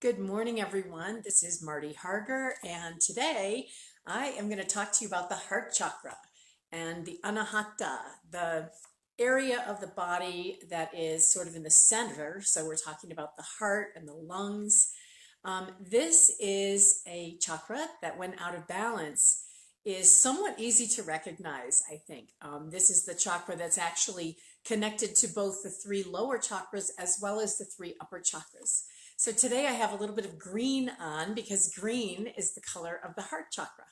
Good morning, everyone. This is Marty Harger, and today I am going to talk to you about the heart chakra and the anahata, the area of the body that is sort of in the center. So we're talking about the heart and the lungs. This is a chakra that, when out of balance, is somewhat easy to recognize, I think. This is the chakra that's actually connected to both the three lower chakras as well as the three upper chakras. So today I have a little bit of green on because green is the color of the heart chakra.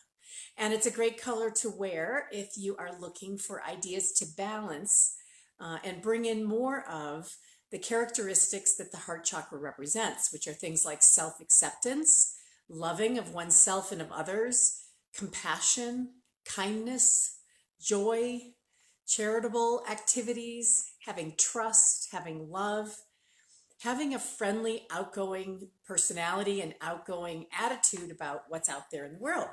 And it's a great color to wear if you are looking for ideas to balance and bring in more of the characteristics that the heart chakra represents, which are things like self-acceptance, loving of oneself and of others, compassion, kindness, joy, charitable activities, having trust, having love, having a friendly, outgoing personality and outgoing attitude about what's out there in the world.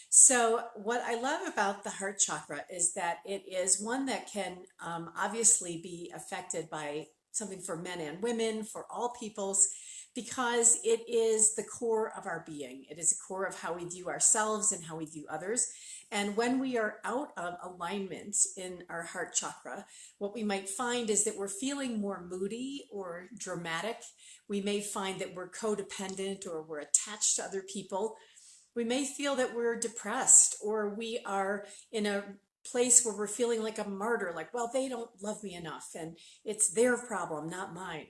So what I love about the heart chakra is that it is one that can obviously be affected by something for men and women, for all peoples, because it is the core of our being. It is the core of how we view ourselves and how we view others. And when we are out of alignment in our heart chakra, what we might find is that we're feeling more moody or dramatic. We may find that we're codependent or we're attached to other people. We may feel that we're depressed, or we are in a place where we're feeling like a martyr, like, well, they don't love me enough and it's their problem, not mine.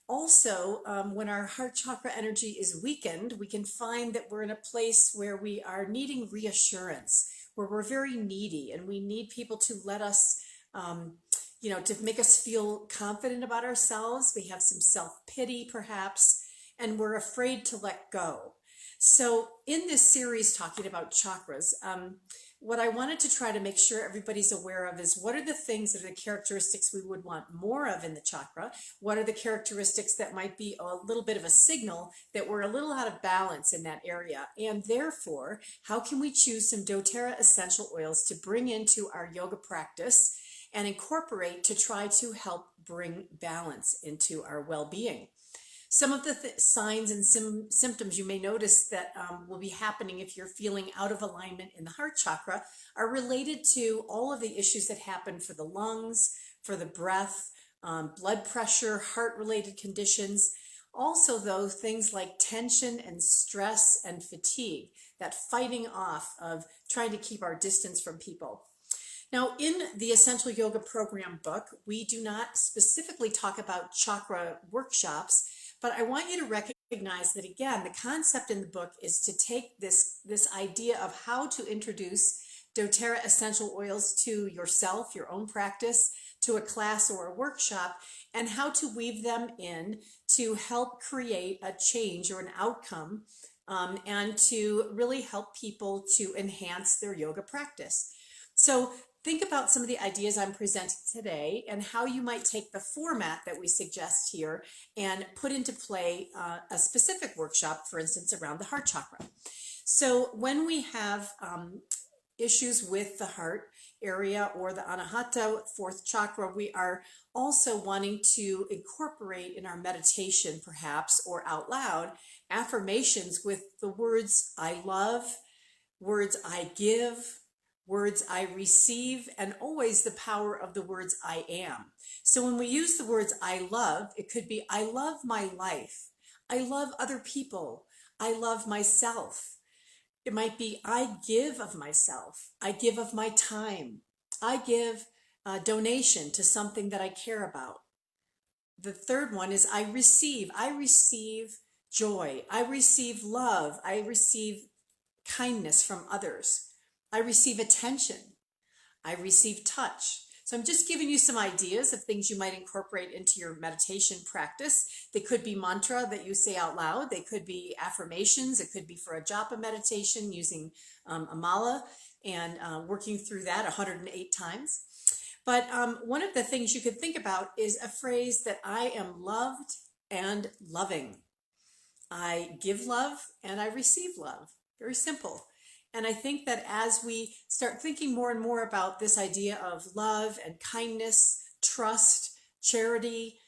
Also, when our heart chakra energy is weakened, we can find that we're in a place where we are needing reassurance, where we're very needy and we need people to let us, to make us feel confident about ourselves. We have some self-pity perhaps, and we're afraid to let go. So in this series talking about chakras, what I wanted to try to make sure everybody's aware of is what are the things that are the characteristics we would want more of in the chakra? What are the characteristics that might be a little bit of a signal that we're a little out of balance in that area? And therefore, how can we choose some doTERRA essential oils to bring into our yoga practice and incorporate to try to help bring balance into our well-being? Some of the signs and symptoms you may notice that will be happening if you're feeling out of alignment in the heart chakra are related to all of the issues that happen for the lungs, for the breath, blood pressure, heart-related conditions. Also, though, things like tension and stress and fatigue, that fighting off of trying to keep our distance from people. Now, in the Essential Yoga Program book, we do not specifically talk about chakra workshops, but I want you to recognize that, again, the concept in the book is to take this idea of how to introduce doTERRA essential oils to yourself, your own practice, to a class or a workshop, and how to weave them in to help create a change or an outcome, and to really help people to enhance their yoga practice. So think about some of the ideas I'm presenting today and how you might take the format that we suggest here and put into play a specific workshop, for instance, around the heart chakra. So when we have issues with the heart area or the anahata, fourth chakra, we are also wanting to incorporate in our meditation, perhaps, or out loud, affirmations with the words I love, words I give, words I receive, and always the power of the words I am. So when we use the words I love, it could be I love my life. I love other people. I love myself. It might be I give of myself. I give of my time. I give a donation to something that I care about. The third one is I receive. I receive joy. I receive love. I receive kindness from others. I receive attention. I receive touch. So I'm just giving you some ideas of things you might incorporate into your meditation practice. They could be mantra that you say out loud. They could be affirmations. It could be for a japa meditation using a mala and working through that 108 times. But one of the things you could think about is a phrase that I am loved and loving. I give love and I receive love. Very simple. And I think that as we start thinking more and more about this idea of love and kindness, trust, charity,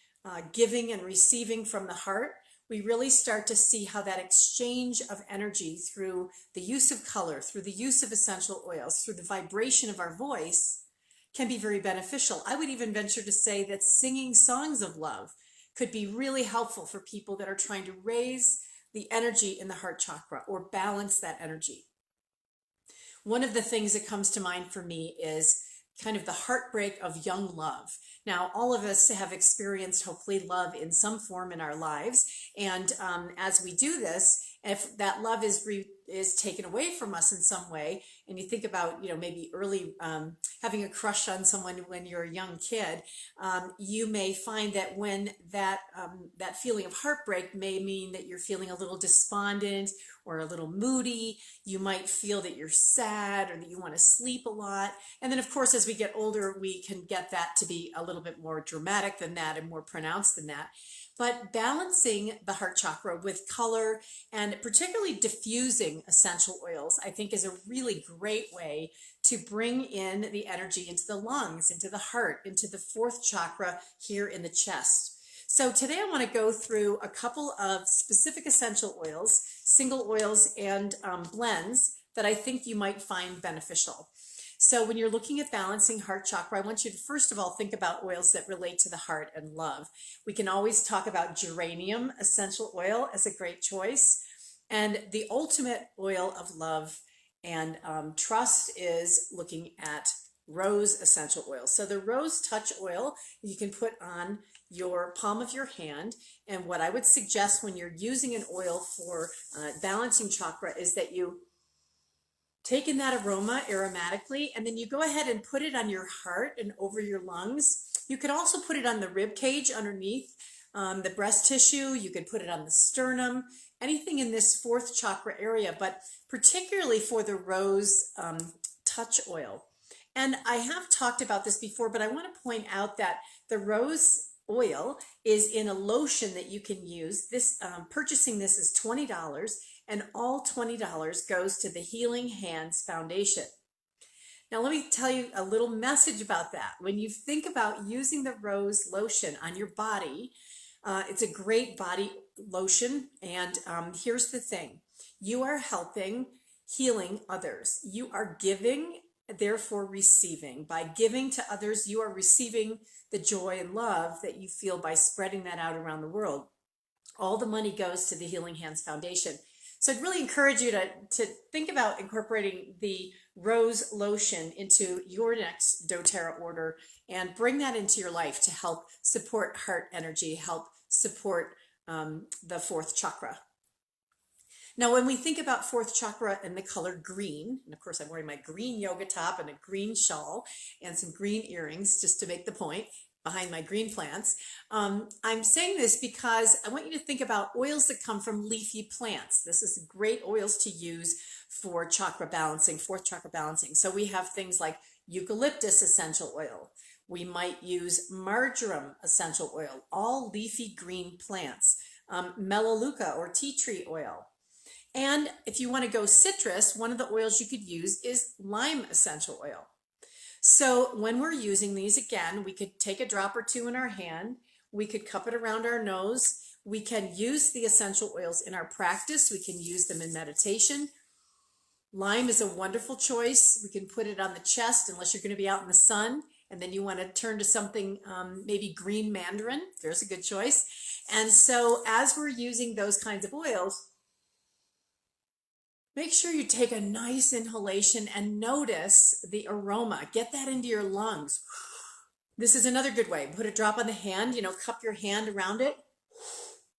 giving and receiving from the heart, we really start to see how that exchange of energy through the use of color, through the use of essential oils, through the vibration of our voice can be very beneficial. I would even venture to say that singing songs of love could be really helpful for people that are trying to raise the energy in the heart chakra or balance that energy. One of the things that comes to mind for me is kind of the heartbreak of young love. Now, all of us have experienced, hopefully, love in some form in our lives. And as we do this, if that love is taken away from us in some way, and you think about, maybe early having a crush on someone when you're a young kid, you may find that when that feeling of heartbreak may mean that you're feeling a little despondent or a little moody. You might feel that you're sad or that you want to sleep a lot. And then, of course, as we get older, we can get that to be a little bit more dramatic than that and more pronounced than that. But balancing the heart chakra with color and particularly diffusing essential oils, I think, is a really great way to bring in the energy into the lungs, into the heart, into the fourth chakra here in the chest. So today I want to go through a couple of specific essential oils, single oils and blends that I think you might find beneficial. So when you're looking at balancing heart chakra, I want you to first of all think about oils that relate to the heart and love. We can always talk about geranium essential oil as a great choice. And the ultimate oil of love and trust is looking at rose essential oil. So the rose touch oil you can put on your palm of your hand. And what I would suggest when you're using an oil for balancing chakra is that you take in that aroma aromatically, and then you go ahead and put it on your heart and over your lungs. You could also put it on the rib cage underneath the breast tissue. You could put it on the sternum, anything in this fourth chakra area, but particularly for the rose touch oil. And I have talked about this before, but I want to point out that the rose oil is in a lotion that you can use. This purchasing this is $20, and all $20 goes to the Healing Hands Foundation. Now, let me tell you a little message about that. When you think about using the rose lotion on your body, it's a great body lotion. And here's the thing. You are helping healing others. You are giving, therefore receiving. By giving to others, you are receiving the joy and love that you feel by spreading that out around the world. All the money goes to the Healing Hands Foundation. So I'd really encourage you to think about incorporating the rose lotion into your next doTERRA order and bring that into your life to help support heart energy, help support the fourth chakra. Now, when we think about fourth chakra and the color green, and of course I'm wearing my green yoga top and a green shawl and some green earrings just to make the point behind my green plants. I'm saying this because I want you to think about oils that come from leafy plants. This is great oils to use for chakra balancing, fourth chakra balancing. So we have things like eucalyptus essential oil. We might use marjoram essential oil, all leafy green plants, melaleuca or tea tree oil. And if you want to go citrus, one of the oils you could use is lime essential oil. So when we're using these, again, we could take a drop or two in our hand. We could cup it around our nose. We can use the essential oils in our practice. We can use them in meditation. Lime is a wonderful choice. We can put it on the chest unless you're going to be out in the sun and then you want to turn to something, maybe green mandarin. There's a good choice. And so as we're using those kinds of oils, make sure you take a nice inhalation and notice the aroma. Get that into your lungs. This is another good way. Put a drop on the hand, cup your hand around it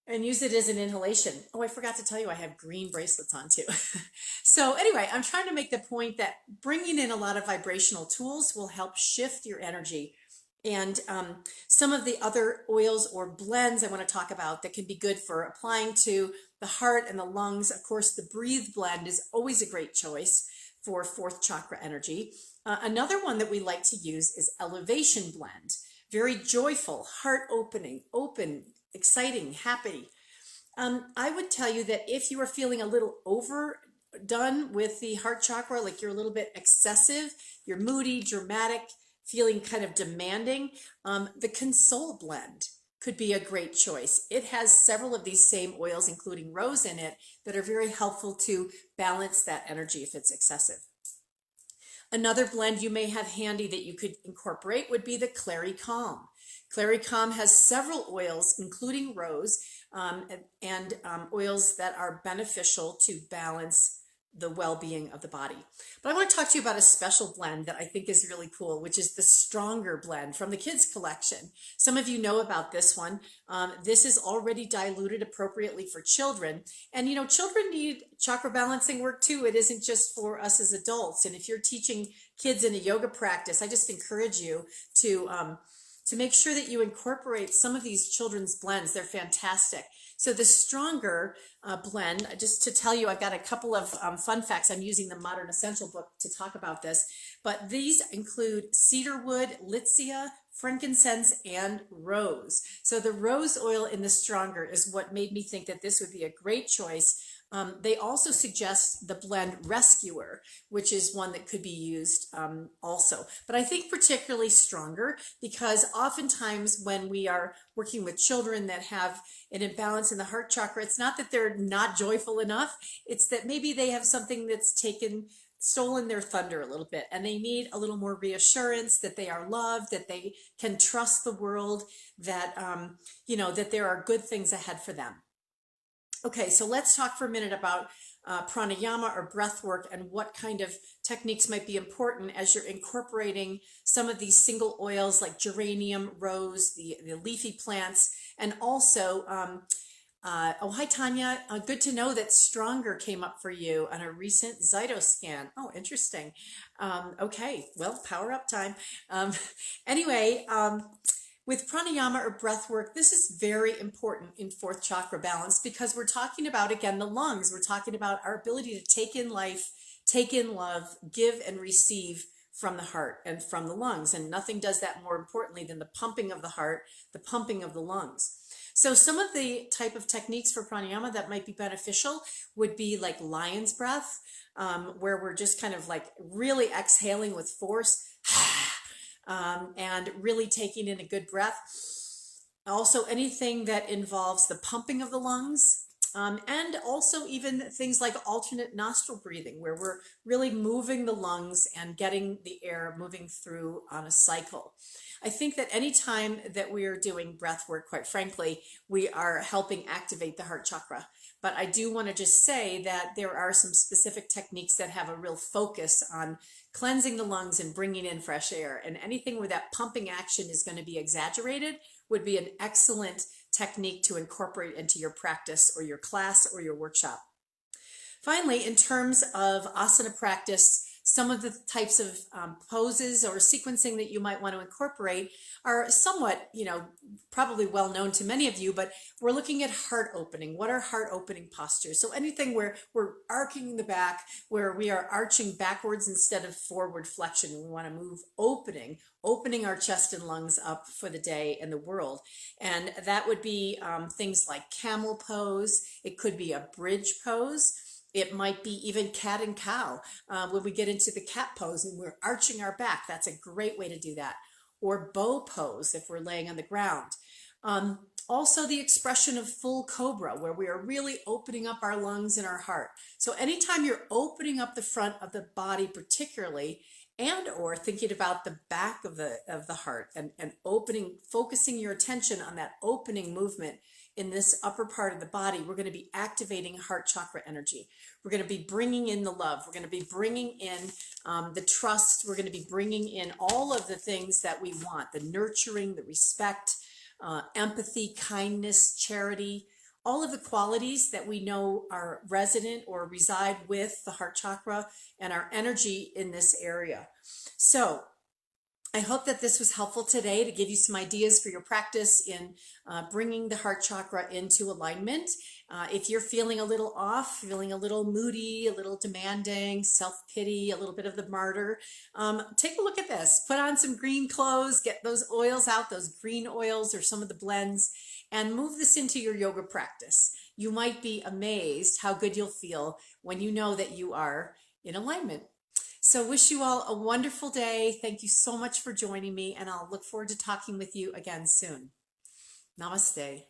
and use it as an inhalation. Oh, I forgot to tell you I have green bracelets on too. So anyway, I'm trying to make the point that bringing in a lot of vibrational tools will help shift your energy. And some of the other oils or blends I want to talk about that can be good for applying to the heart and the lungs. Of course, the Breathe blend is always a great choice for fourth chakra energy. Another one that we like to use is Elevation blend. Very joyful, heart opening, open, exciting, happy. I would tell you that if you are feeling a little overdone with the heart chakra, like you're a little bit excessive, you're moody, dramatic, feeling kind of demanding, the Console blend could be a great choice. It has several of these same oils, including rose in it, that are very helpful to balance that energy if it's excessive. Another blend you may have handy that you could incorporate would be the Clary Calm. Clary Calm has several oils, including rose, and oils that are beneficial to balance the well-being of the body. But I want to talk to you about a special blend that I think is really cool, which is the Stronger blend from the kids collection. Some of you know about this one. This is already diluted appropriately for children. And you know, children need chakra balancing work too. It isn't just for us as adults. And if you're teaching kids in a yoga practice, I just encourage you to make sure that you incorporate some of these children's blends. They're fantastic. So the Stronger blend, just to tell you, I've got a couple of fun facts. I'm using the Modern Essential book to talk about this, but these include cedarwood, litsea, frankincense, and rose. So the rose oil in the Stronger is what made me think that this would be a great choice. They also suggest the blend Rescuer, which is one that could be used also. But I think particularly Stronger, because oftentimes when we are working with children that have an imbalance in the heart chakra, it's not that they're not joyful enough, it's that maybe they have something that's stolen their thunder a little bit, and they need a little more reassurance that they are loved, that they can trust the world, that that there are good things ahead for them. Okay, so let's talk for a minute about pranayama or breath work and what kind of techniques might be important as you're incorporating some of these single oils like geranium, rose, the leafy plants, and also, oh, hi, Tanya. Good to know that Stronger came up for you on a recent Zytoscan. Oh, interesting. Okay, well, power up time. Anyway, with pranayama or breath work, this is very important in fourth chakra balance because we're talking about, again, the lungs. We're talking about our ability to take in life, take in love, give and receive from the heart and from the lungs. And nothing does that more importantly than the pumping of the heart, the pumping of the lungs. So some of the type of techniques for pranayama that might be beneficial would be like lion's breath, where we're just kind of like really exhaling with force. And really taking in a good breath. Also anything that involves the pumping of the lungs, and also even things like alternate nostril breathing, where we're really moving the lungs and getting the air moving through on a cycle. I think that any time that we are doing breath work, quite frankly, we are helping activate the heart chakra. But I do want to just say that there are some specific techniques that have a real focus on cleansing the lungs and bringing in fresh air. And anything where that pumping action is going to be exaggerated would be an excellent technique to incorporate into your practice or your class or your workshop. Finally, in terms of asana practice, some of the types of poses or sequencing that you might want to incorporate are somewhat, probably well known to many of you, but we're looking at heart opening. What are heart opening postures? So anything where we're arcing the back, where we are arching backwards instead of forward flexion. We want to move opening our chest and lungs up for the day and the world. And that would be things like camel pose. It could be a bridge pose. It might be even cat and cow. When we get into the cat pose and we're arching our back, that's a great way to do that. Or bow pose if we're laying on the ground. Also the expression of full cobra, where we are really opening up our lungs and our heart. So anytime you're opening up the front of the body particularly, and or thinking about the back of the heart and focusing your attention on that opening movement in this upper part of the body, we're going to be activating heart chakra energy. We're going to be bringing in the love. We're going to be bringing in the trust. We're going to be bringing in all of the things that we want, the nurturing, the respect, empathy, kindness, charity, all of the qualities that we know are resident or reside with the heart chakra and our energy in this area. So I hope that this was helpful today to give you some ideas for your practice in bringing the heart chakra into alignment. If you're feeling a little off, feeling a little moody, a little demanding, self-pity, a little bit of the martyr, take a look at this. Put on some green clothes, get those oils out, those green oils or some of the blends, and move this into your yoga practice. You might be amazed how good you'll feel when you know that you are in alignment. So wish you all a wonderful day. Thank you so much for joining me, and I'll look forward to talking with you again soon. Namaste.